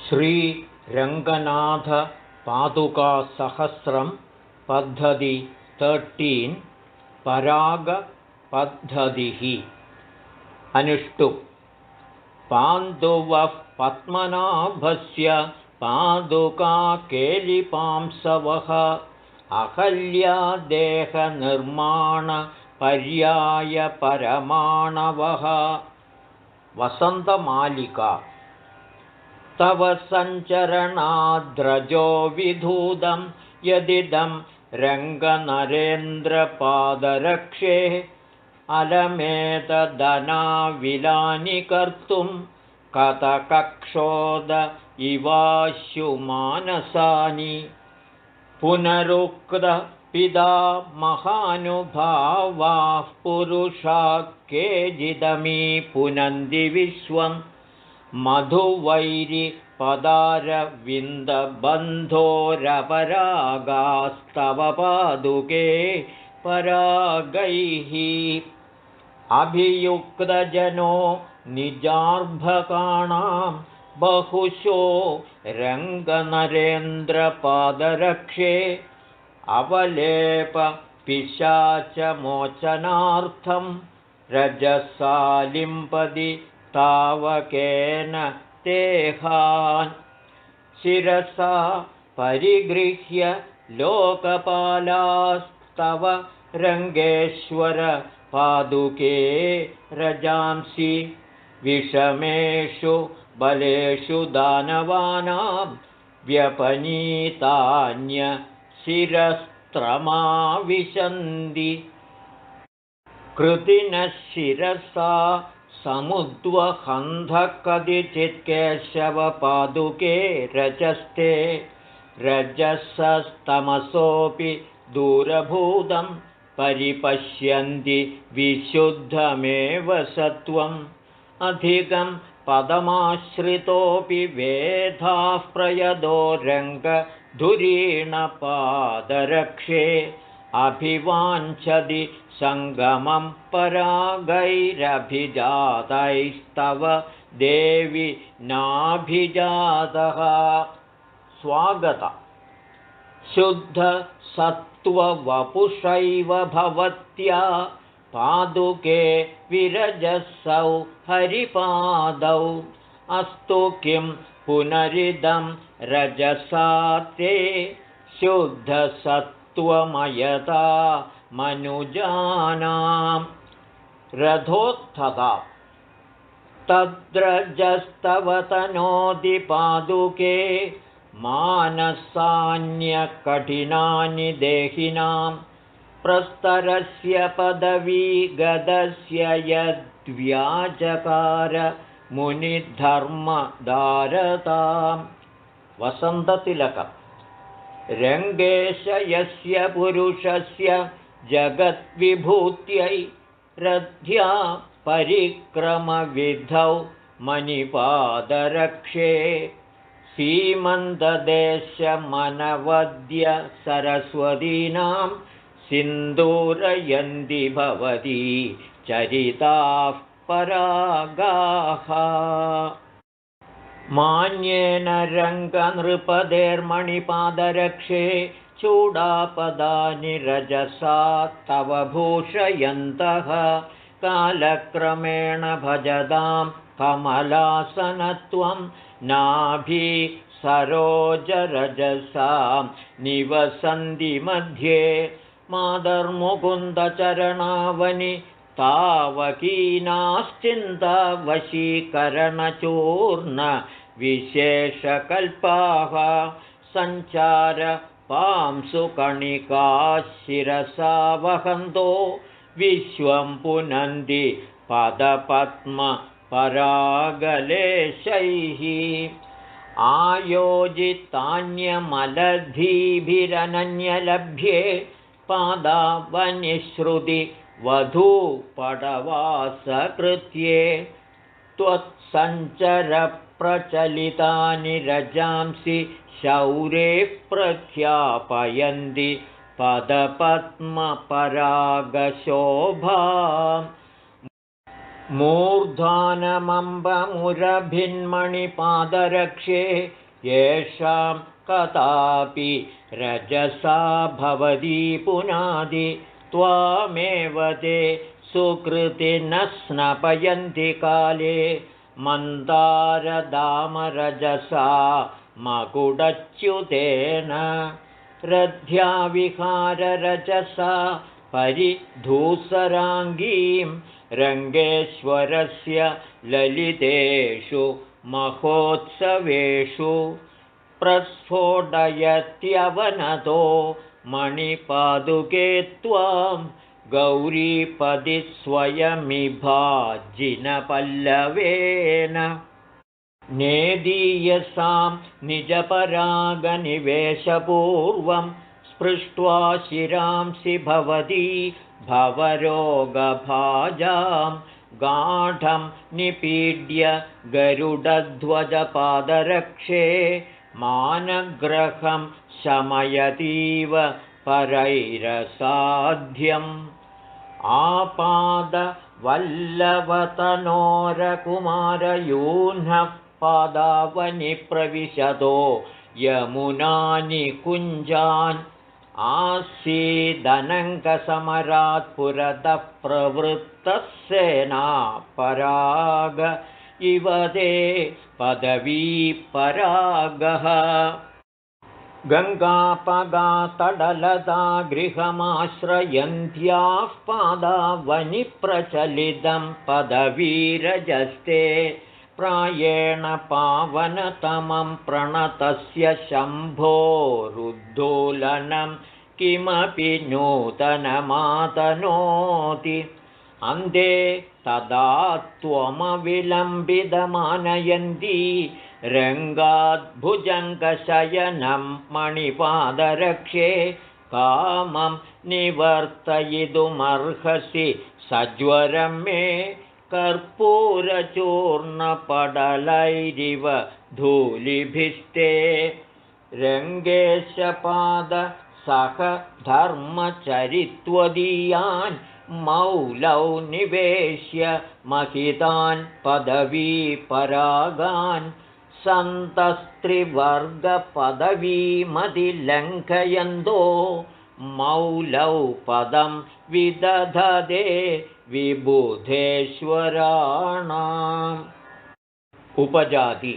श्रीरङ्गनाथपादुकासहस्रं पद्धति 13 परागपद्धतिः अनुष्टुप् पान्दुवः पद्मनाभस्य पादुकाकेलिपांसवः अहल्यादेहनिर्माणपर्यायपरमाणवः वसन्तमालिका तव सञ्चरणाद्रजो विधूतं यदिदं रङ्गनरेन्द्रपादरक्षे अलमेतदनाविलानि कर्तुं कतकक्षोद इवाश्युमानसानि पुनरुक्तपिता महानुभावाः पुरुषा केचिदमी पुनन्ति विश्वं मधुवैरिपदारविन्दबन्धोरपरागास्तव पादुके परागैः अभियुक्तजनो निजार्भकाणां बहुशो रङ्गनरेन्द्रपादरक्षे अवलेपपिशाचमोचनार्थं रजसालिम्पति तावकेन तेहान् शिरसा परिगृह्य लोकपालास्तव रङ्गेश्वर पादुके रजांसि विषमेषु बलेषु दानवानां व्यपनीतान्यशिरस्त्रमाविशन्ति कृतिनः शिरसा समुद्वहन्धः कदिचित् केशवपादुके रजस्ते रजसस्तमसोऽपि दूरभूतं परिपश्यन्ति विशुद्धमेव सत्वम् अधिकं पदमाश्रितोऽपि वेदाः प्रयदो रङ्गधुरीणपादरक्षे अभिवाञ्छति सङ्गमं परागैरभिजातैस्तव देवि नाभिजातः स्वागत शुद्धसत्त्ववपुषैव भवत्या पादुके विरजसौ हरिपादौ अस्तु किं पुनरिदं रजसा ते शुद्धसत्त्वमयता मनुजानां रथोत्थता तद्रजस्तव तनोति पादुके मानसान्यकठिनानि देहिनां प्रस्तरस्य पदवी गदस्य यद्व्याजकार मुनिधर्मदारतां वसन्ततिलकम् रङ्गेश यस्य पुरुषस्य जगद्विभूत्यै रथ्या परिक्रमविधौ मणिपादरक्षे सीमन्तदेशमनवद्य सरस्वतीनां सिन्दूरयन्ति भवती चरिताः परागाः मान्येन रङ्गनृपतेर्मणिपादरक्षे चूडापदानि रजसा तव भूषयन्तः कालक्रमेण भजतां कमलासनत्वं नाभि सरोजरजसां निवसन्ति मध्ये मादर्मुकुन्दचरणावनि तावकीनाश्चिन्तावशीकरणचूर्ण विशेषकल्पाः सञ्चार पांसुकणिकाः शिरसा वहन्तो विश्वं पुनन्ति पदपद्मपरागलेशैः आयोजितान्यमलधीभिरनन्यलभ्ये पादावनिश्रुति वधूपटवासकृत्ये त्वत्सञ्चरप्रचलितानि रजांसि शौरेः प्रख्यापयन्ति पदपद्मपरागशोभा मूर्धानमम्बमुरभिन्मणिपादरक्षे येषां कदापि रजसा भवती पुनादि त्वामेव ते सुकृति न स्नपयन्ति काले मन्दारदामरजसा मकुडच्युतेन रथ्याविहाररजसा परिधूसराङ्गीं रङ्गेश्वरस्य ललितेषु महोत्सवेषु प्रस्फोटयत्यवनतो मणिपादुके त्वां गौरीपदि स्वयमिभाजिनपल्लवेन नेदीयसां निजपरागनिवेशपूर्वं स्पृष्ट्वा शिरांसि भवती भवरोगभाजां गाढं निपीड्य गरुडध्वजपादरक्षे मानग्रहं शमयतीव परैरसाध्यम् आपादवल्लभतनोरकुमारयून्नः पादावनिप्रविशतो यमुनानिकुञ्जान् आसीदनङ्गसमरात् पुरतः प्रवृत्तः सेनापराग इव ते पदवीपरागः गङ्गापगातडलता गृहमाश्रयन्त्याः पादावनिप्रचलितं पदवीरजस्ते प्रायेण पावनतमं प्रणतस्य शम्भोरुद्धोलनं किमपि नूतनमातनोति अन्ते तदा त्वमविलम्बितमानयन्ती रङ्गाद्भुजङ्गशयनं मणिपादरक्षे कामं निवर्तयितुमर्हसि सज्वरं मे कर्पूरचूर्णपटलैरिव धूलिभिस्ते रङ्गेशपादसह धर्मचरित्वदीयान् मौलौ निवेश्य महितान् पदवीपरागान् सन्तस्त्रिवर्गपदवीमतिलङ्घयन्तो मौलौ पदं विदधते विबुधेश्वराणाम् उपजाति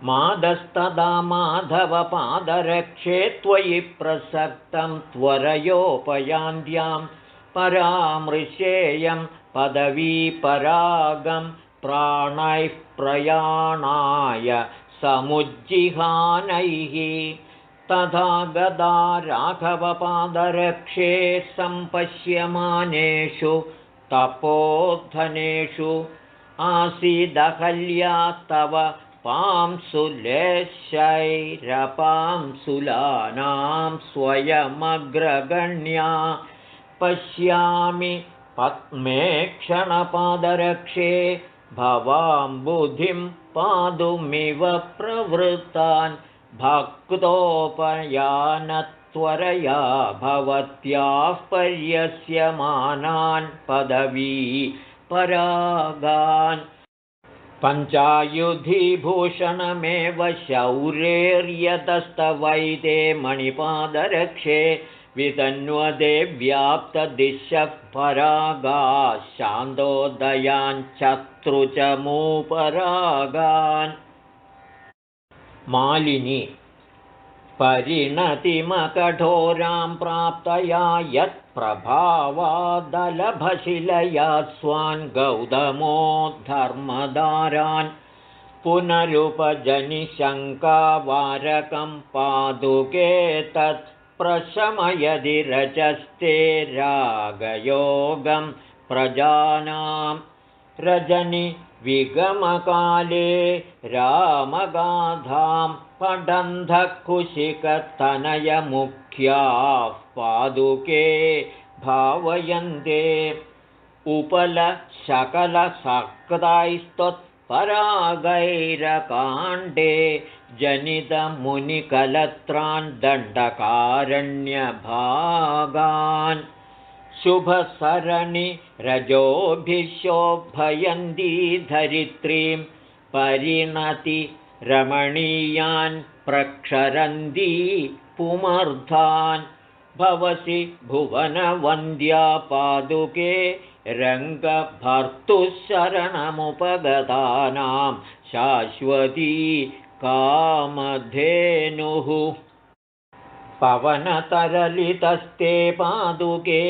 मादस्तदा माधवपादरक्षे त्वयि प्रसक्तं त्वरयोपयान्त्यां परामृशेयं पदवीपरागं प्राणैः प्रयाणाय समुज्जिहानैः तथा गदा राघवपादरक्षे सम्पश्यमानेषु तपोधनेषु आसीदहल्या तव पांसुलेशैरपांसुलानां स्वयमग्रगण्या पश्यामि पद्मेक्षणपादरक्षे भवाम्बुधिं पादुमिव प्रवृत्तान् भक्तोपयानत्वरया भवत्याः पर्यस्यमानान् पदवी परागान् पञ्चायुधिभूषणमेव शौरेर्यतस्तवैते मणिपादरक्षे वितन्वदे व्याप्तदिशः परागाः शान्तोदयाञ्चत्रुचमूपरागान् मालिनी परिणतिमकठोरां प्राप्तया यत्प्रभावादलभशिलया स्वान् गौतमो धर्मदारान् पुनरुपजनिशङ्कावारकं पादुके तत् प्रशमयदि रजस्ते रागयोगं प्रजानां रजनि विगमकाले रामगाधां पठन्तः कुशिकतनयमुख्याः पादुके भावयन्ते उपलशकलसक्ताैस्तत्परागैरकाण्डे जनितमुनिकलत्रान् दण्डकारण्यभागान् शुभसरणिरजोभिशोभयन्ती धरित्रीं परिणति रमणीयान् प्रक्षरन्ती पुमर्थान् भवसि भुवनवन्द्या पादुके रङ्गभर्तुः शरणमुपगतानां शाश्वती कामधेनुः पवनतरलितस्ते पादुके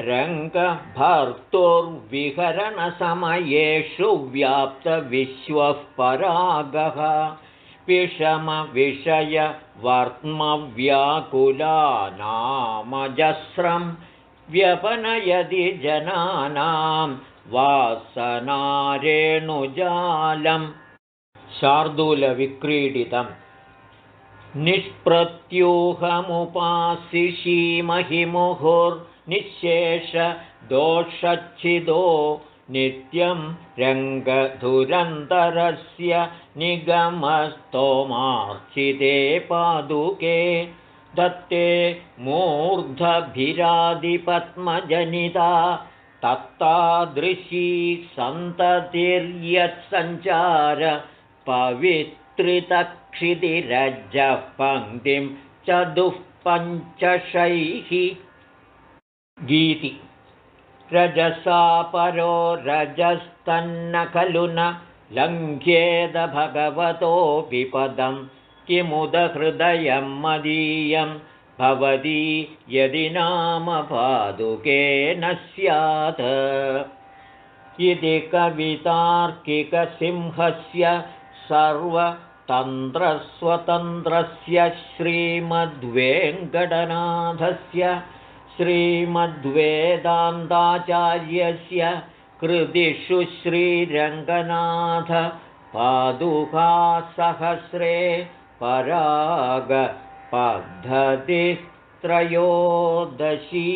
रङ्गभर्तुर्विहरणसमयेषु व्याप्तविश्वः परागः विषमविषयवर्त्मव्याकुलानामजस्रं व्यपनयति जनानां वासनारेणुजालं शार्दूलविक्रीडितम् निःप्रत्यूहमुपासिषीमहिमुहुर्निःशेषदोषच्छिदो नित्यं रङ्गधुरन्तरस्य निगमस्तोमार्चिते पादुके दत्ते मूर्धभिरादिपद्मजनिता तत्तादृशी सन्ततिर्यत्सञ्चार पवित्रितक्षितिरज्जः पङ्क्तिं चतुःपञ्चशैः गीति रजसा परो रजस्तन्न खलु न लङ्घ्येद भगवतोऽपि पदं किमुदहृदयं मदीयं भवती यदि नाम पादुके न स्यात् इति कवितार्किकसिंहस्य सर्वतन्त्रस्वतन्त्रस्य श्रीमद्वेङ्कटनाथस्य श्रीमद्वेदान्ताचार्यस्य कृतिषु श्रीरङ्गनाथ पादुकासहस्रे परागपद्धतिस्त्रयोदशी।